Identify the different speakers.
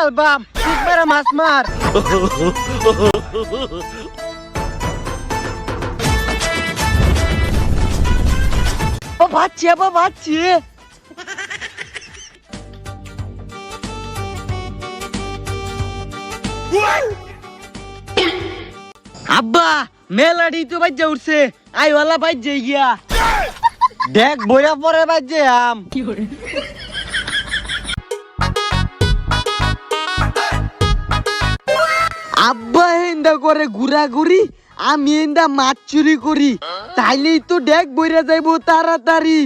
Speaker 1: album একবারে মাছ মার ও ভাচ্ছি আব্বা মেলাডি তো বাজ্যা উঠছে আইওয়ালা বাজ্যে গিয়া দেখ বইয়া পরে বাজ্যে আম আব্বা হেন্দা করে ঘুরাঘুরি আমি হেন্দা মাছ চুরি করি তাইলেই তো দেখ বইরা যাইবো তাড়াতাড়ি